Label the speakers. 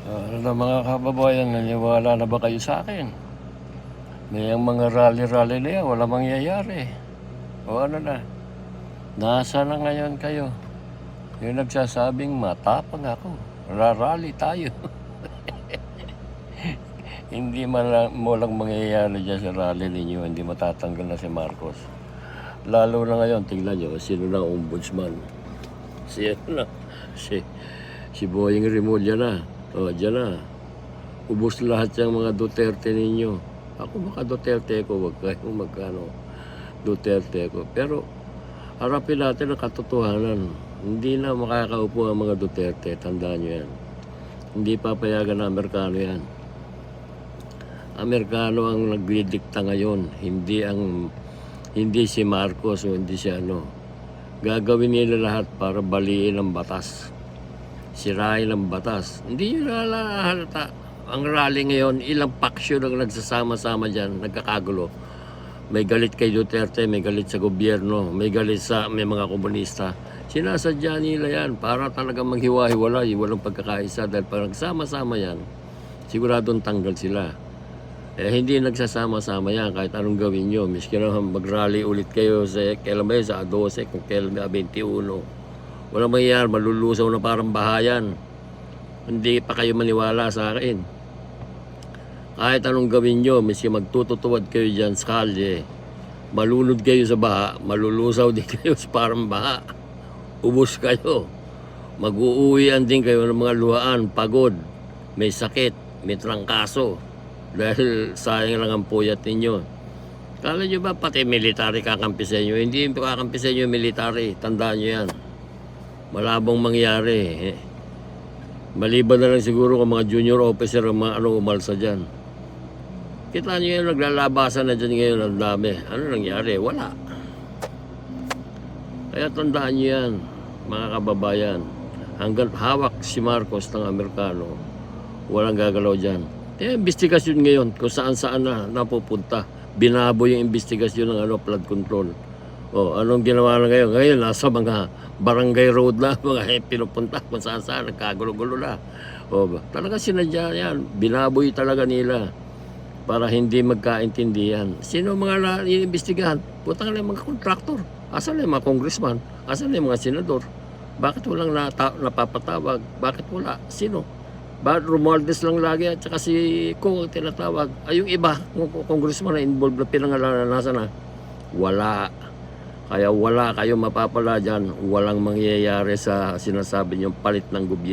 Speaker 1: Ano na mga kababayan, naniwala na ba kayo sa akin? May ang mga rally-rally na yan, wala mangyayari. O ano na, nasa na ngayon kayo? Yung nagsasabing matapang ako, rarally tayo. Hindi mo lang mangyayari dyan sa rally ninyo, hindi matatanggal na si Marcos. Lalo na ngayon, tingnan nyo, sino na ombudsman? Si Boying Rimulya na. O, dyan na. Ubus lahat yung mga Duterte ninyo. Ako baka Duterte ko, wag kayong magkano Duterte ko. Pero harapin natin ang katotohanan. Hindi na makakaupo ang mga Duterte. Tandaan nyo yan. Hindi papayagan na Amerikano yan. Amerikano ang nagdidikta ngayon. Hindi si Marcos o hindi si ano. Gagawin nila lahat para baliin ang batas. Sirain ang batas. Hindi nyo nalahalata. Ang rally ngayon, ilang paksyon ang nagsasama-sama dyan, nagkakagulo. May galit kay Duterte, may galit sa gobyerno, may galit sa may mga komunista. Sinasadya nila yan para talagang maghiwa-hiwalay, walang pagkakaisa. Dahil pag nagsama-sama yan, siguradong tanggal sila. Hindi nagsasama-sama yan kahit anong gawin nyo. Miski na mag-rally ulit kayo sa kailan ba yun, sa 12, kung kailan ba 21. Walang mangyayari, malulusaw na parang bahayan. Hindi pa kayo maniwala sa akin. Kahit anong gawin nyo, miski magtututuwad kayo dyan sa kalye, malunod kayo sa baha, malulusaw din kayo sa parang baha. Ubus kayo. Mag-uuwian din kayo ng mga luhaan, pagod, may sakit, may trangkaso. Dahil sayang lang ang puyat ninyo. Kala nyo ba pati military kakampi sa inyo? Hindi kakampi sa inyo military. Tandaan nyo yan. Malabong mangyari. Maliban na lang siguro kung mga junior officer ang mga umalsa dyan. Kita nyo yan, naglalabasan na dyan ngayon ang dami. Ano nangyari? Wala. Kaya tandaan nyo yan, mga kababayan. Hanggang hawak si Marcos ng Amerikano, walang gagalaw dyan. Investigasyon ngayon kung saan-saan na napupunta. Binabo yung investigasyon ng flood control. O, anong ginawa na ngayon? Ngayon, nasa mga barangay road na, mga pinupunta kung saan-saan, nagkagulo-gulo na. O, talaga sinadya yan. Binaboy talaga nila para hindi magkaintindihan. Sino mga iimbestigahan? Putang na yung mga kontraktor. Asan na yung mga congressman? Asan na yung mga senador? Bakit walang napapatawag? Bakit wala? Sino? Bakit Romualdez lang lagi at saka si Kung ang tinatawag? Ay, yung iba, congressman na involved na pinangalanan, nasa na? Wala. Kaya wala kayong mapapala dyan, walang mangyayari sa sinasabi niyong palit ng gobyerno.